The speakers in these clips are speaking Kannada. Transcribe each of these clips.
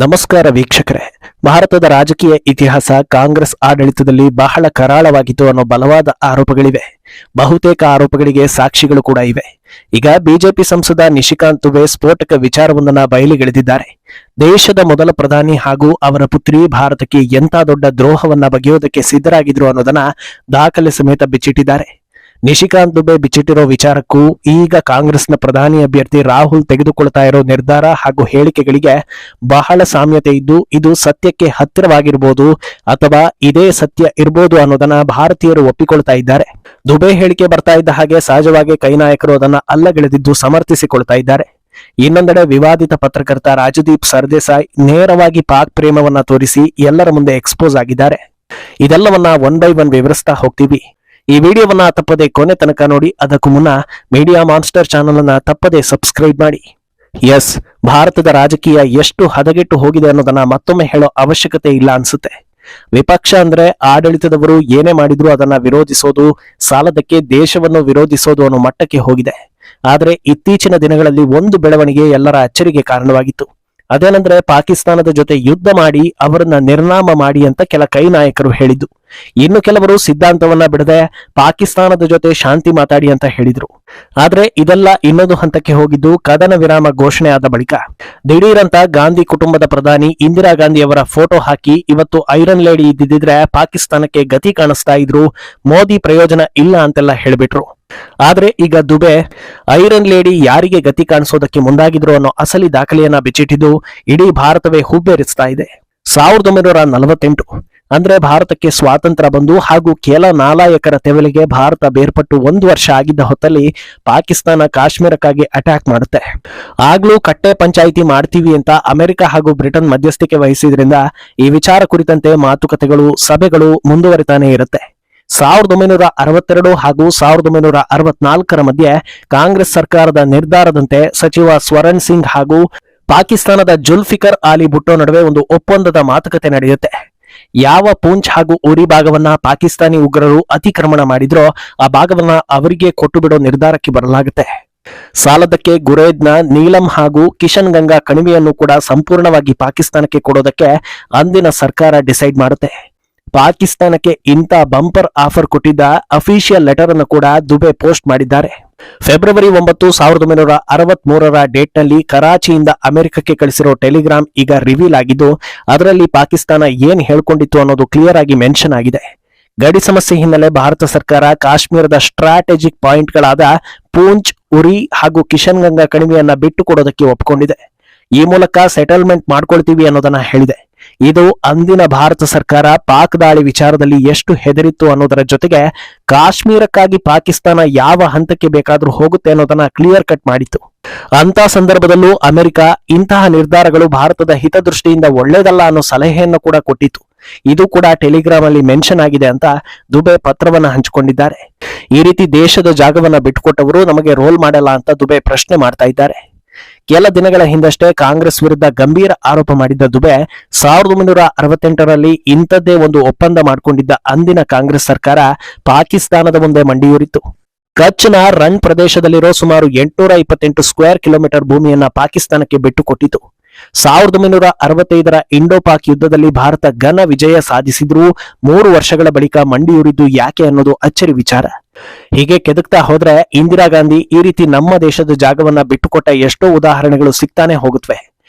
ನಮಸ್ಕಾರ ವೀಕ್ಷಕರೇ. ಭಾರತದ ರಾಜಕೀಯ ಇತಿಹಾಸ ಕಾಂಗ್ರೆಸ್ ಆಡಳಿತದಲ್ಲಿ ಬಹಳ ಕರಾಳವಾಗಿತ್ತು ಅನ್ನೋ ಬಲವಾದ ಆರೋಪಗಳಿವೆ. ಬಹುತೇಕ ಆರೋಪಗಳಿಗೆ ಸಾಕ್ಷಿಗಳು ಕೂಡ ಇವೆ. ಈಗ ಬಿಜೆಪಿ ಸಂಸದ ನಿಶಿಕಾಂತ್ ದುಬೆ ಸ್ಫೋಟಕ ವಿಚಾರವೊಂದನ್ನ ಬಯಲಿಗೆಳೆದಿದ್ದಾರೆ. ದೇಶದ ಮೊದಲ ಪ್ರಧಾನಿ ಹಾಗೂ ಅವರ ಪುತ್ರಿ ಭಾರತಕ್ಕೆ ಎಂಥ ದೊಡ್ಡ ದ್ರೋಹವನ್ನ ಬಗೆಯೋದಕ್ಕೆ ಸಿದ್ಧರಾಗಿದ್ರು ಅನ್ನೋದನ್ನ ದಾಖಲೆ ಸಮೇತ ಬಿಚ್ಚಿಟ್ಟಿದ್ದಾರೆ. ನಿಶಿಕಾಂತ್ ದುಬೆ ಬಿಚ್ಚಿಟ್ಟಿರೋ ವಿಚಾರಕ್ಕೂ ಈಗ ಕಾಂಗ್ರೆಸ್ನ ಪ್ರಧಾನಿ ಅಭ್ಯರ್ಥಿ ರಾಹುಲ್ ತೆಗೆದುಕೊಳ್ತಾ ಇರೋ ನಿರ್ಧಾರ ಹಾಗೂ ಹೇಳಿಕೆಗಳಿಗೆ ಬಹಳ ಸಾಮ್ಯತೆ ಇದ್ದು ಇದು ಸತ್ಯಕ್ಕೆ ಹತ್ತಿರವಾಗಿರ್ಬೋದು ಅಥವಾ ಇದೇ ಸತ್ಯ ಇರ್ಬೋದು ಅನ್ನೋದನ್ನ ಭಾರತೀಯರು ಒಪ್ಪಿಕೊಳ್ತಾ ಇದ್ದಾರೆ. ದುಬೆ ಹೇಳಿಕೆ ಬರ್ತಾ ಇದ್ದ ಹಾಗೆ ಸಹಜವಾಗಿ ಕೈ ನಾಯಕರು ಅದನ್ನ ಅಲ್ಲಗೆಳೆದಿದ್ದು ಸಮರ್ಥಿಸಿಕೊಳ್ತಾ ಇದ್ದಾರೆ. ಇನ್ನೊಂದೆಡೆ ವಿವಾದಿತ ಪತ್ರಕರ್ತ ರಾಜದೀಪ್ ಸರ್ದೇಸಾಯಿ ನೇರವಾಗಿ ಪಾಕ್ ಪ್ರೇಮವನ್ನ ತೋರಿಸಿ ಎಲ್ಲರ ಮುಂದೆ ಎಕ್ಸ್ಪೋಸ್ ಆಗಿದ್ದಾರೆ. ಇದೆಲ್ಲವನ್ನ ಒನ್ ಬೈ ಒನ್ ವಿವರಿಸ್ತಾ ಹೋಗ್ತೀವಿ. ಈ ವಿಡಿಯೋವನ್ನ ತಪ್ಪದೆ ಕೊನೆ ತನಕ ನೋಡಿ. ಅದಕ್ಕೂ ಮುನ್ನ ಮೀಡಿಯಾ ಮಾನ್ಸ್ಟರ್ ಚಾನೆಲ್ ಅನ್ನ ತಪ್ಪದೆ ಸಬ್ಸ್ಕ್ರೈಬ್ ಮಾಡಿ. ಎಸ್, ಭಾರತದ ರಾಜಕೀಯ ಎಷ್ಟು ಹದಗೆಟ್ಟು ಹೋಗಿದೆ ಅನ್ನೋದನ್ನ ಮತ್ತೊಮ್ಮೆ ಹೇಳೋ ಅವಶ್ಯಕತೆ ಇಲ್ಲ ಅನ್ಸುತ್ತೆ. ವಿಪಕ್ಷ ಅಂದ್ರೆ ಆಡಳಿತದವರು ಏನೇ ಮಾಡಿದ್ರು ಅದನ್ನ ವಿರೋಧಿಸೋದು, ಸಾಲದಕ್ಕೆ ದೇಶವನ್ನು ವಿರೋಧಿಸೋದು ಅನ್ನೋ ಮಟ್ಟಕ್ಕೆ ಹೋಗಿದೆ. ಆದ್ರೆ ಇತ್ತೀಚಿನ ದಿನಗಳಲ್ಲಿ ಒಂದು ಬೆಳವಣಿಗೆ ಎಲ್ಲರ ಅಚ್ಚರಿಗೆ ಕಾರಣವಾಗಿತ್ತು. ಅದೇನಂದ್ರೆ ಪಾಕಿಸ್ತಾನದ ಜೊತೆ ಯುದ್ಧ ಮಾಡಿ ಅವರನ್ನ ನಿರ್ನಾಮ ಮಾಡಿ ಅಂತ ಕೆಲ ಕೈ ನಾಯಕರು ಹೇಳಿದ್ದು. ಇನ್ನು ಕೆಲವರು ಸಿದ್ಧಾಂತವನ್ನ ಬಿಡದೆ ಪಾಕಿಸ್ತಾನದ ಜೊತೆ ಶಾಂತಿ ಮಾತಾಡಿ ಅಂತ ಹೇಳಿದ್ರು. ಆದ್ರೆ ಇದೆಲ್ಲ ಇನ್ನೊಂದು ಹಂತಕ್ಕೆ ಹೋಗಿದ್ದು ಕದನ ವಿರಾಮ ಘೋಷಣೆ ಆದ ಬಳಿಕ ದಿಢೀರಂತ ಗಾಂಧಿ ಕುಟುಂಬದ ಪ್ರಧಾನಿ ಇಂದಿರಾ ಗಾಂಧಿ ಅವರ ಫೋಟೋ ಹಾಕಿ ಇವತ್ತು ಐರನ್ ಲೇಡಿ ಇದ್ದಿದ್ರೆ ಪಾಕಿಸ್ತಾನಕ್ಕೆ ಗತಿ ಕಾಣಿಸ್ತಾ ಇದ್ರು, ಮೋದಿ ಪ್ರಯೋಜನ ಇಲ್ಲ ಅಂತೆಲ್ಲ ಹೇಳ್ಬಿಟ್ರು. ಆದ್ರೆ ಈಗ ದುಬೆ ಐರನ್ ಲೇಡಿ ಯಾರಿಗೆ ಗತಿ ಕಾಣಿಸೋದಕ್ಕೆ ಮುಂದಾಗಿದ್ರು ಅನ್ನೋ ಅಸಲಿ ದಾಖಲೆಯನ್ನ ಬಿಚ್ಚಿಟ್ಟಿದ್ದು ಇಡೀ ಭಾರತವೇ ಹುಬ್ಬೇರಿಸ್ತಾ ಇದೆ. 1948 ಅಂದ್ರೆ ಭಾರತಕ್ಕೆ ಸ್ವಾತಂತ್ರ್ಯ ಬಂದು ಹಾಗೂ ಕೆಲ ನಾಲಾಯಕರ ತೆವಲಿಗೆ ಭಾರತ ಬೇರ್ಪಟ್ಟು 1 ವರ್ಷ ಆಗಿದ್ದ ಹೊತ್ತಲ್ಲಿ ಪಾಕಿಸ್ತಾನ ಕಾಶ್ಮೀರಕ್ಕಾಗಿ ಅಟ್ಯಾಕ್ ಮಾಡುತ್ತೆ. ಆಗ್ಲೂ ಕಟ್ಟೆ ಪಂಚಾಯಿತಿ ಮಾಡ್ತೀವಿ ಅಂತ ಅಮೆರಿಕ ಹಾಗೂ ಬ್ರಿಟನ್ ಮಧ್ಯಸ್ಥಿಕೆ ವಹಿಸಿದ್ರಿಂದ ಈ ವಿಚಾರ ಕುರಿತಂತೆ ಮಾತುಕತೆಗಳು, ಸಭೆಗಳು ಮುಂದುವರಿತಾನೆ ಇರುತ್ತೆ. 1962 ಹಾಗೂ 1964 ಮಧ್ಯೆ ಕಾಂಗ್ರೆಸ್ ಸರ್ಕಾರದ ನಿರ್ಧಾರದಂತೆ ಸಚಿವ ಸ್ವರಣ್ ಸಿಂಗ್ ಹಾಗೂ ಪಾಕಿಸ್ತಾನದ ಜುಲ್ಫಿಕರ್ ಅಲಿ ಭುಟ್ಟೋ ನಡುವೆ ಒಂದು ಒಪ್ಪಂದದ ಮಾತುಕತೆ ನಡೆಯುತ್ತೆ. ಯಾವ ಪೂಂಚ್ ಹಾಗೂ ಉರಿ ಭಾಗವನ್ನ ಪಾಕಿಸ್ತಾನಿ ಉಗ್ರರು ಅತಿಕ್ರಮಣ ಮಾಡಿದ್ರೋ ಆ ಭಾಗವನ್ನ ಅವರಿಗೆ ಕೊಟ್ಟು ಬಿಡೋ ನಿರ್ಧಾರಕ್ಕೆ ಬರಲಾಗುತ್ತೆ. ಸಾಲದಕ್ಕೆ ಗುರೇದ್ನ ನೀಲಂ ಹಾಗೂ ಕಿಶನ್ ಗಂಗಾ ಕಣಿವೆಯನ್ನು ಕೂಡ ಸಂಪೂರ್ಣವಾಗಿ ಪಾಕಿಸ್ತಾನಕ್ಕೆ ಕೊಡೋದಕ್ಕೆ ಅಂದಿನ ಸರ್ಕಾರ ಡಿಸೈಡ್ ಮಾಡುತ್ತೆ. ಪಾಕಿಸ್ತಾನಕ್ಕೆ ಇಂಥ ಬಂಪರ್ ಆಫರ್ ಕೊಟ್ಟಿದ್ದ ಅಫಿಷಿಯಲ್ ಲೆಟರ್ ಅನ್ನು ಕೂಡ ದುಬೆ ಪೋಸ್ಟ್ ಮಾಡಿದ್ದಾರೆ. ಫೆಬ್ರವರಿ 9, 1963 ಡೇಟ್ ನಲ್ಲಿ ಕರಾಚಿಯಿಂದ ಅಮೆರಿಕಕ್ಕೆ ಕಳಿಸಿರೋ ಟೆಲಿಗ್ರಾಮ್ ಈಗ ರಿವೀಲ್ ಆಗಿದ್ದು ಅದರಲ್ಲಿ ಪಾಕಿಸ್ತಾನ ಏನ್ ಹೇಳ್ಕೊಂಡಿತ್ತು ಅನ್ನೋದು ಕ್ಲಿಯರ್ ಆಗಿ ಮೆನ್ಷನ್ ಆಗಿದೆ. ಗಡಿ ಸಮಸ್ಯೆ ಹಿನ್ನೆಲೆ ಭಾರತ ಸರ್ಕಾರ ಕಾಶ್ಮೀರದ ಸ್ಟ್ರಾಟಜಿಕ್ ಪಾಯಿಂಟ್ಗಳಾದ ಪೂಂಚ್, ಉರಿ ಹಾಗೂ ಕಿಶನ್ ಗಂಗಾ ಕಣಿವೆಯನ್ನ ಬಿಟ್ಟು ಕೊಡೋದಕ್ಕೆ ಒಪ್ಪಿಕೊಂಡಿದೆ. ಈ ಮೂಲಕ ಸೆಟಲ್ಮೆಂಟ್ ಮಾಡ್ಕೊಳ್ತೀವಿ ಅನ್ನೋದನ್ನ ಹೇಳಿದೆ. ಇದು ಅಂದಿನ ಭಾರತ ಸರ್ಕಾರ ಪಾಕ್ ದಾಳಿ ವಿಚಾರದಲ್ಲಿ ಎಷ್ಟು ಹೆದರಿತ್ತು ಅನ್ನೋದರ ಜೊತೆಗೆ ಕಾಶ್ಮೀರಕ್ಕಾಗಿ ಪಾಕಿಸ್ತಾನ ಯಾವ ಹಂತಕ್ಕೆ ಬೇಕಾದ್ರೂ ಹೋಗುತ್ತೆ ಅನ್ನೋದನ್ನ ಕ್ಲಿಯರ್ ಕಟ್ ಮಾಡಿತ್ತು. ಅಂತ ಸಂದರ್ಭದಲ್ಲೂ ಅಮೆರಿಕ ಇಂತಹ ನಿರ್ಧಾರಗಳು ಭಾರತದ ಹಿತದೃಷ್ಟಿಯಿಂದ ಒಳ್ಳೆಯದಲ್ಲ ಅನ್ನೋ ಸಲಹೆಯನ್ನು ಕೂಡ ಕೊಟ್ಟಿತ್ತು. ಇದು ಕೂಡ ಟೆಲಿಗ್ರಾಮ್ ಅಲ್ಲಿ ಮೆನ್ಷನ್ ಆಗಿದೆ ಅಂತ ದುಬೆ ಪತ್ರವನ್ನ ಹಂಚಿಕೊಂಡಿದ್ದಾರೆ. ಈ ರೀತಿ ದೇಶದ ಜಾಗವನ್ನ ಬಿಟ್ಟುಕೊಟ್ಟವರು ನಮಗೆ ರೋಲ್ ಮಾಡಲ್ಲ ಅಂತ ದುಬೆ ಪ್ರಶ್ನೆ ಮಾಡ್ತಾ ಇದ್ದಾರೆ. ಕೆಲ ದಿನಗಳ ಹಿಂದಷ್ಟೇ ಕಾಂಗ್ರೆಸ್ ವಿರುದ್ಧ ಗಂಭೀರ ಆರೋಪ ಮಾಡಿದ್ದ ದುಬೆ 1968 ಇಂಥದ್ದೇ ಒಂದು ಒಪ್ಪಂದ ಮಾಡಿಕೊಂಡಿದ್ದ ಅಂದಿನ ಕಾಂಗ್ರೆಸ್ ಸರ್ಕಾರ ಪಾಕಿಸ್ತಾನದ ಮುಂದೆ ಮಂಡಿಯೂರಿತ್ತು. ಕಚ್ನ ರಣ್ ಪ್ರದೇಶದಲ್ಲಿರೋ ಸುಮಾರು 828 ಸ್ಕ್ವೇರ್ ಕಿಲೋಮೀಟರ್ ಭೂಮಿಯನ್ನ ಪಾಕಿಸ್ತಾನಕ್ಕೆ ಬಿಟ್ಟುಕೊಟ್ಟಿತು. 1965 ಇಂಡೋ ಪಾಕ್ ಯುದ್ಧದಲ್ಲಿ ಭಾರತ ಘನ ವಿಜಯ ಸಾಧಿಸಿದ್ರೂ 3 ವರ್ಷಗಳ ಬಳಿಕ ಮಂಡಿಯೂರಿದ್ದು ಯಾಕೆ ಅನ್ನೋದು ಅಚ್ಚರಿ ವಿಚಾರ. ಹೀಗೆ ಕೆದಕ್ತಾ ಹೋದ್ರೆ ಇಂದಿರಾ ಗಾಂಧಿ ಈ ರೀತಿ ನಮ್ಮ ದೇಶದ ಜಾಗವನ್ನ ಬಿಟ್ಟುಕೊಟ್ಟ ಎಷ್ಟೋ ಉದಾಹರಣೆಗಳು ಸಿಗ್ತಾನೆ ಹೋಗುತ್ತವೆ.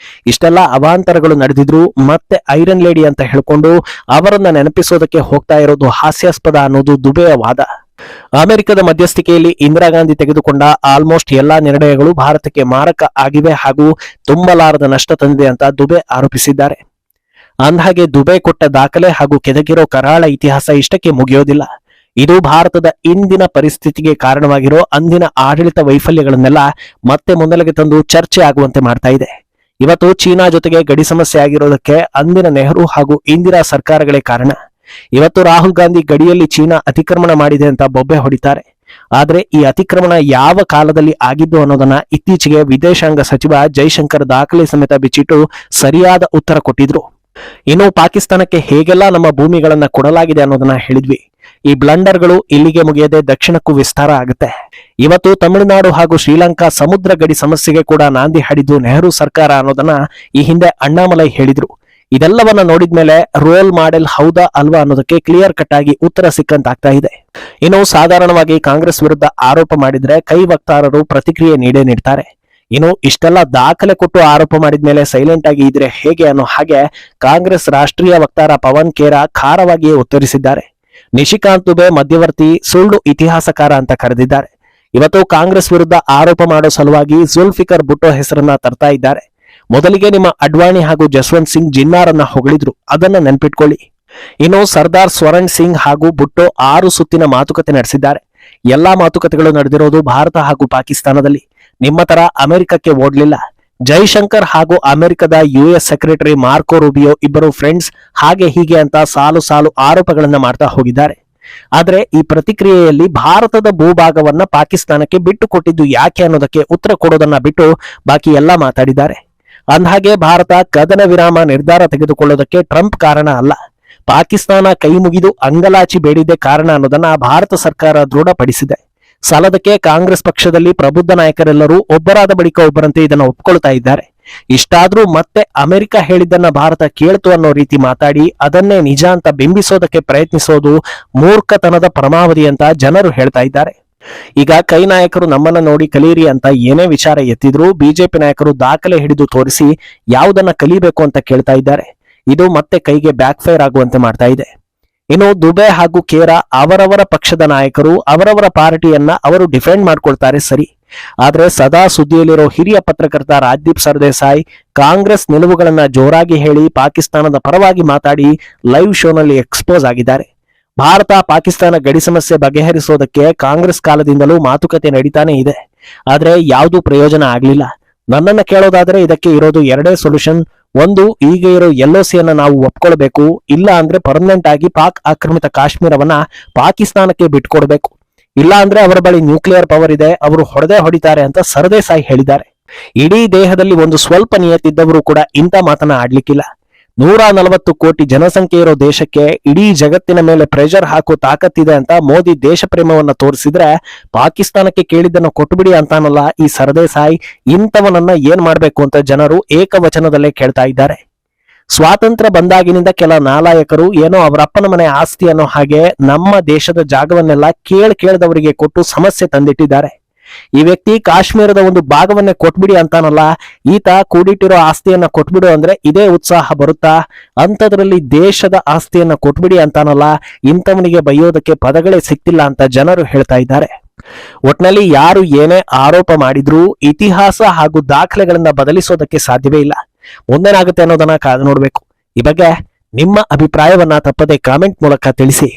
ಇಷ್ಟೆಲ್ಲ ಅವಾಂತರಗಳು ನಡೆದಿದ್ರು ಮತ್ತೆ ಐರನ್ ಲೇಡಿ ಅಂತ ಹೇಳ್ಕೊಂಡು ಅವರನ್ನ ನೆನಪಿಸೋದಕ್ಕೆ ಹೋಗ್ತಾ ಇರೋದು ಹಾಸ್ಯಾಸ್ಪದ ಅನ್ನೋದು ದುಬೆಯ ವಾದ. ಅಮೆರಿಕದ ಮಧ್ಯಸ್ಥಿಕೆಯಲ್ಲಿ ಇಂದಿರಾ ಗಾಂಧಿ ತೆಗೆದುಕೊಂಡ ಆಲ್ಮೋಸ್ಟ್ ಎಲ್ಲಾ ನಿರ್ಣಯಗಳು ಭಾರತಕ್ಕೆ ಮಾರಕ ಆಗಿವೆ ಹಾಗೂ ತುಂಬಲಾರದ ನಷ್ಟ ತಂದಿದೆ ಅಂತ ದುಬೆ ಆರೋಪಿಸಿದ್ದಾರೆ. ಅಂದಹಾಗೆ ದುಬೆ ಕೊಟ್ಟ ದಾಖಲೆ ಹಾಗೂ ಕೆದಕಿರೋ ಕರಾಳ ಇತಿಹಾಸ ಇಷ್ಟಕ್ಕೆ ಮುಗಿಯೋದಿಲ್ಲ. ಇದು ಭಾರತದ ಇಂದಿನ ಪರಿಸ್ಥಿತಿಗೆ ಕಾರಣವಾಗಿರೋ ಅಂದಿನ ಆಡಳಿತ ವೈಫಲ್ಯಗಳನ್ನೆಲ್ಲ ಮತ್ತೆ ಮುನ್ನೆಲೆಗೆ ತಂದು ಚರ್ಚೆ ಆಗುವಂತೆ ಮಾಡ್ತಾ ಇದೆ. ಇವತ್ತು ಚೀನಾ ಜೊತೆಗೆ ಗಡಿ ಸಮಸ್ಯೆ ಆಗಿರೋದಕ್ಕೆ ಅಂದಿನ ನೆಹರು ಹಾಗೂ ಇಂದಿರಾ ಸರ್ಕಾರಗಳೇ ಕಾರಣ. ಇವತ್ತು ರಾಹುಲ್ ಗಾಂಧಿ ಗಡಿಯಲ್ಲಿ ಚೀನಾ ಅತಿಕ್ರಮಣ ಮಾಡಿದೆ ಅಂತ ಬೊಬ್ಬೆ ಹೊಡಿತಾರೆ. ಆದ್ರೆ ಈ ಅತಿಕ್ರಮಣ ಯಾವ ಕಾಲದಲ್ಲಿ ಆಗಿದ್ದು ಅನ್ನೋದನ್ನ ಇತ್ತೀಚೆಗೆ ವಿದೇಶಾಂಗ ಸಚಿವ ಜೈಶಂಕರ್ ದಾಖಲೆ ಸಮೇತ ಬಿಚ್ಚಿಟ್ಟು ಸರಿಯಾದ ಉತ್ತರ ಕೊಟ್ಟಿದ್ರು. ಇನ್ನು ಪಾಕಿಸ್ತಾನಕ್ಕೆ ಹೇಗೆಲ್ಲ ನಮ್ಮ ಭೂಮಿಗಳನ್ನ ಕೊಡಲಾಗಿದೆ ಅನ್ನೋದನ್ನ ಹೇಳಿದ್ವಿ. ಈ ಬ್ಲಂಡರ್ಗಳು ಇಲ್ಲಿಗೆ ಮುಗಿಯದೆ ದಕ್ಷಿಣಕ್ಕೂ ವಿಸ್ತಾರ ಆಗುತ್ತೆ. ಇವತ್ತು ತಮಿಳುನಾಡು ಹಾಗೂ ಶ್ರೀಲಂಕಾ ಸಮುದ್ರ ಗಡಿ ಸಮಸ್ಯೆಗೆ ಕೂಡ ನಾಂದಿ ಹಾಡಿದ್ದು ನೆಹರು ಸರ್ಕಾರ ಅನ್ನೋದನ್ನ ಈ ಹಿಂದೆ ಅಣ್ಣಾಮಲೈ ಹೇಳಿದ್ರು. ಇದೆಲ್ಲವನ್ನ ನೋಡಿದ್ಮೇಲೆ ರೋಲ್ ಮಾಡೆಲ್ ಹೌದಾ ಅಲ್ವಾ ಅನ್ನೋದಕ್ಕೆ ಕ್ಲಿಯರ್ ಕಟ್ ಆಗಿ ಉತ್ತರ ಸಿಕ್ಕಂತಾಗ್ತಾ ಇದೆ. ಇನ್ನು ಸಾಧಾರಣವಾಗಿ ಕಾಂಗ್ರೆಸ್ ವಿರುದ್ಧ ಆರೋಪ ಮಾಡಿದ್ರೆ ಕೈ ವಕ್ತಾರರು ಪ್ರತಿಕ್ರಿಯೆ ನೀಡ್ತಾರೆ. ಇನ್ನು ಇಷ್ಟೆಲ್ಲ ದಾಖಲೆ ಕೊಟ್ಟು ಆರೋಪ ಮಾಡಿದ್ಮೇಲೆ ಸೈಲೆಂಟ್ ಆಗಿ ಇದ್ರೆ ಹೇಗೆ ಅನ್ನೋ ಹಾಗೆ ಕಾಂಗ್ರೆಸ್ ರಾಷ್ಟ್ರೀಯ ವಕ್ತಾರ ಪವನ್ ಖೇರಾ ಖಾರವಾಗಿಯೇ ಉತ್ತರಿಸಿದ್ದಾರೆ. ನಿಶಿಕಾಂತ್ ದುಬೆ ಮಧ್ಯವರ್ತಿ, ಸುಳ್ಳು ಇತಿಹಾಸಕಾರ ಅಂತ ಕರೆದಿದ್ದಾರೆ. ಇವತ್ತು ಕಾಂಗ್ರೆಸ್ ವಿರುದ್ಧ ಆರೋಪ ಮಾಡೋ ಸಲುವಾಗಿ ಜುಲ್ಫಿಕರ್ ಭುಟ್ಟೋ ಹೆಸರನ್ನ ತರ್ತಾ ಇದ್ದಾರೆ. ಮೊದಲಿಗೆ ನಿಮ್ಮ ಅಡ್ವಾಣಿ ಹಾಗೂ ಜಸ್ವಂತ್ ಸಿಂಗ್ ಜಿನ್ನಾರನ್ನ ಹೊಗಳಿದ್ರು, ಅದನ್ನ ನೆನ್ಪಿಟ್ಕೊಳ್ಳಿ. ಇನ್ನು ಸರ್ದಾರ್ ಸ್ವರಣ್ ಸಿಂಗ್ ಹಾಗೂ ಭುಟ್ಟೋ 6 ಸುತ್ತಿನ ಮಾತುಕತೆ ನಡೆಸಿದ್ದಾರೆ. ಎಲ್ಲಾ ಮಾತುಕತೆಗಳು ನಡೆದಿರೋದು ಭಾರತ ಹಾಗೂ ಪಾಕಿಸ್ತಾನದಲ್ಲಿ. ನಿಮ್ಮ ತರ ಅಮೆರಿಕಕ್ಕೆ ಓಡ್ಲಿಲ್ಲ. ಜೈಶಂಕರ್ ಹಾಗೂ ಅಮೆರಿಕದ US ಸೆಕ್ರೆಟರಿ ಮಾರ್ಕೋ ರೂಬಿಯೋ ಇಬ್ಬರು ಫ್ರೆಂಡ್ಸ್, ಹಾಗೆ ಹೀಗೆ ಅಂತ ಸಾಲು ಸಾಲು ಆರೋಪಗಳನ್ನ ಮಾಡ್ತಾ ಹೋಗಿದ್ದಾರೆ. ಆದ್ರೆ ಈ ಪ್ರತಿಕ್ರಿಯೆಯಲ್ಲಿ ಭಾರತದ ಭೂಭಾಗವನ್ನ ಪಾಕಿಸ್ತಾನಕ್ಕೆ ಬಿಟ್ಟು ಕೊಟ್ಟಿದ್ದು ಯಾಕೆ ಅನ್ನೋದಕ್ಕೆ ಉತ್ತರ ಕೊಡೋದನ್ನ ಬಿಟ್ಟು ಬಾಕಿ ಎಲ್ಲ ಮಾತಾಡಿದ್ದಾರೆ. ಅಂದಹಾಗೆ ಭಾರತ ಕದನ ವಿರಾಮ ನಿರ್ಧಾರ ತೆಗೆದುಕೊಳ್ಳೋದಕ್ಕೆ ಟ್ರಂಪ್ ಕಾರಣ ಅಲ್ಲ, ಪಾಕಿಸ್ತಾನ ಕೈ ಮುಗಿದು ಅಂಗಲಾಚಿ ಬೇಡಿದ್ದೇ ಕಾರಣ ಅನ್ನೋದನ್ನ ಭಾರತ ಸರ್ಕಾರ ದೃಢಪಡಿಸಿದೆ. ಸಾಲದಕ್ಕೆ ಕಾಂಗ್ರೆಸ್ ಪಕ್ಷದಲ್ಲಿ ಪ್ರಬುದ್ಧ ನಾಯಕರೆಲ್ಲರೂ ಒಬ್ಬರಾದ ಬಳಿಕ ಒಬ್ಬರಂತೆ ಇದನ್ನು ಒಪ್ಕೊಳ್ತಾ ಇದ್ದಾರೆ. ಇಷ್ಟಾದ್ರೂ ಮತ್ತೆ ಅಮೆರಿಕ ಹೇಳಿದ್ದನ್ನ ಭಾರತ ಕೇಳ್ತು ಅನ್ನೋ ರೀತಿ ಮಾತಾಡಿ ಅದನ್ನೇ ನಿಜ ಅಂತ ಬಿಂಬಿಸೋದಕ್ಕೆ ಪ್ರಯತ್ನಿಸೋದು ಮೂರ್ಖತನದ ಪರಮಾವಧಿ ಅಂತ ಜನರು ಹೇಳ್ತಾ ಇದ್ದಾರೆ. ಈಗ ಕೈ ನಾಯಕರು ನಮ್ಮನ್ನ ನೋಡಿ ಕಲೀರಿ ಅಂತ ಏನೇ ವಿಚಾರ ಎತ್ತಿದ್ರು ಬಿಜೆಪಿ ನಾಯಕರು ದಾಖಲೆ ಹಿಡಿದು ತೋರಿಸಿ ಯಾವುದನ್ನ ಕಲಿಬೇಕು ಅಂತ ಕೇಳ್ತಾ ಇದ್ದಾರೆ. ಇದು ಮತ್ತೆ ಕೈಗೆ ಬ್ಯಾಕ್ ಫೈರ್ ಆಗುವಂತೆ ಮಾಡ್ತಾ ಇದೆ. ಇನ್ನು ದುಬೆ ಹಾಗೂ ಖೇರಾ ಅವರವರ ಪಕ್ಷದ ನಾಯಕರು ಅವರವರ ಪಾರ್ಟಿಯನ್ನ ಅವರು ಡಿಫೆಂಡ್ ಮಾಡ್ಕೊಳ್ತಾರೆ ಸರಿ, ಆದ್ರೆ ಸದಾ ಸುದ್ದಿಯಲ್ಲಿರೋ ಹಿರಿಯ ಪತ್ರಕರ್ತ ರಾಜ್ದೀಪ್ ಸರ್ದೇಸಾಯಿ ಕಾಂಗ್ರೆಸ್ ನಿಲುವುಗಳನ್ನ ಜೋರಾಗಿ ಹೇಳಿ ಪಾಕಿಸ್ತಾನದ ಪರವಾಗಿ ಮಾತಾಡಿ ಲೈವ್ ಶೋನಲ್ಲಿ ಎಕ್ಸ್ಪೋಸ್ ಆಗಿದ್ದಾರೆ. ಭಾರತ ಪಾಕಿಸ್ತಾನ ಗಡಿ ಸಮಸ್ಯೆ ಬಗೆಹರಿಸೋದಕ್ಕೆ ಕಾಂಗ್ರೆಸ್ ಕಾಲದಿಂದಲೂ ಮಾತುಕತೆ ನಡೀತಾನೆ ಇದೆ, ಆದ್ರೆ ಯಾವುದು ಪ್ರಯೋಜನ ಆಗ್ಲಿಲ್ಲ. ನನ್ನನ್ನ ಕೇಳೋದಾದ್ರೆ ಇದಕ್ಕೆ ಇರೋದು ಎರಡೇ ಸೊಲ್ಯೂಷನ್. ಒಂದು, ಈಗ ಇರೋ LOC ಅನ್ನ ನಾವು ಒಪ್ಕೊಳ್ಬೇಕು, ಇಲ್ಲ ಅಂದ್ರೆ ಪರ್ಮನೆಂಟ್ ಆಗಿ ಪಾಕ್ ಆಕ್ರಮಿತ ಕಾಶ್ಮೀರವನ್ನ ಪಾಕಿಸ್ತಾನಕ್ಕೆ ಬಿಟ್ಕೊಡ್ಬೇಕು, ಇಲ್ಲ ಅಂದ್ರೆ ಅವರ ಬಳಿ ನ್ಯೂಕ್ಲಿಯರ್ ಪವರ್ ಇದೆ, ಅವರು ಹೊಡೆದೇ ಹೊಡಿತಾರೆ ಅಂತ ಸರ್ದೇಸಾಯಿ ಹೇಳಿದ್ದಾರೆ. ಇಡೀ ದೇಹದಲ್ಲಿ ಒಂದು ಸ್ವಲ್ಪ ನಿಯತ್ತಿದ್ದವರು ಕೂಡ ಇಂಥ ಮಾತನ್ನ ಆಡ್ಲಿಕ್ಕಿಲ್ಲ. 140 ಕೋಟಿ ಜನಸಂಖ್ಯೆ ಇರೋ ದೇಶಕ್ಕೆ ಇಡೀ ಜಗತ್ತಿನ ಮೇಲೆ ಪ್ರೆಷರ್ ಹಾಕೋ ತಾಕತ್ತಿದೆ ಅಂತ ಮೋದಿ ದೇಶ ಪ್ರೇಮವನ್ನ ತೋರಿಸಿದ್ರೆ ಪಾಕಿಸ್ತಾನಕ್ಕೆ ಕೇಳಿದ್ದನ್ನು ಕೊಟ್ಟುಬಿಡಿ ಅಂತಾನಲ್ಲ ಈ ಸರ್ದೇಸಾಯಿ. ಇಂಥವನನ್ನ ಏನ್ ಮಾಡ್ಬೇಕು ಅಂತ ಜನರು ಏಕವಚನದಲ್ಲೇ ಕೇಳ್ತಾ ಇದ್ದಾರೆ. ಸ್ವಾತಂತ್ರ್ಯ ಬಂದಾಗಿನಿಂದ ಕೆಲ ನಾಲಾಯಕರು ಏನೋ ಅವರಪ್ಪನ ಮನೆ ಆಸ್ತಿ ಅನ್ನೋ ಹಾಗೆ ನಮ್ಮ ದೇಶದ ಜಾಗವನ್ನೆಲ್ಲ ಕೇಳ್ದವರಿಗೆ ಕೊಟ್ಟು ಸಮಸ್ಯೆ ತಂದಿಟ್ಟಿದ್ದಾರೆ. ಈ ವ್ಯಕ್ತಿ ಕಾಶ್ಮೀರದ ಒಂದು ಭಾಗವನ್ನೇ ಕೊಟ್ಬಿಡಿ ಅಂತಾನಲ್ಲ, ಈತ ಕೂಡಿಟ್ಟಿರೋ ಆಸ್ತಿಯನ್ನ ಕೊಟ್ಬಿಡು ಅಂದ್ರೆ ಇದೇ ಉತ್ಸಾಹ ಬರುತ್ತಾ? ಅಂಥದ್ರಲ್ಲಿ ದೇಶದ ಆಸ್ತಿಯನ್ನ ಕೊಟ್ಬಿಡಿ ಅಂತಾನಲ್ಲ, ಇಂಥವನಿಗೆ ಬೈಯೋದಕ್ಕೆ ಪದಗಳೇ ಸಿಕ್ತಿಲ್ಲ ಅಂತ ಜನರು ಹೇಳ್ತಾ ಇದ್ದಾರೆ. ಒಟ್ನಲ್ಲಿ ಯಾರು ಏನೇ ಆರೋಪ ಮಾಡಿದ್ರೂ ಇತಿಹಾಸ ಹಾಗೂ ದಾಖಲೆಗಳನ್ನ ಬದಲಿಸೋದಕ್ಕೆ ಸಾಧ್ಯವೇ ಇಲ್ಲ. ಮುಂದೇನಾಗುತ್ತೆ ಅನ್ನೋದನ್ನ ಕಾದು ನೋಡ್ಬೇಕು. ಈ ಬಗ್ಗೆ ನಿಮ್ಮ ಅಭಿಪ್ರಾಯವನ್ನ ತಪ್ಪದೆ ಕಾಮೆಂಟ್ ಮೂಲಕ ತಿಳಿಸಿ.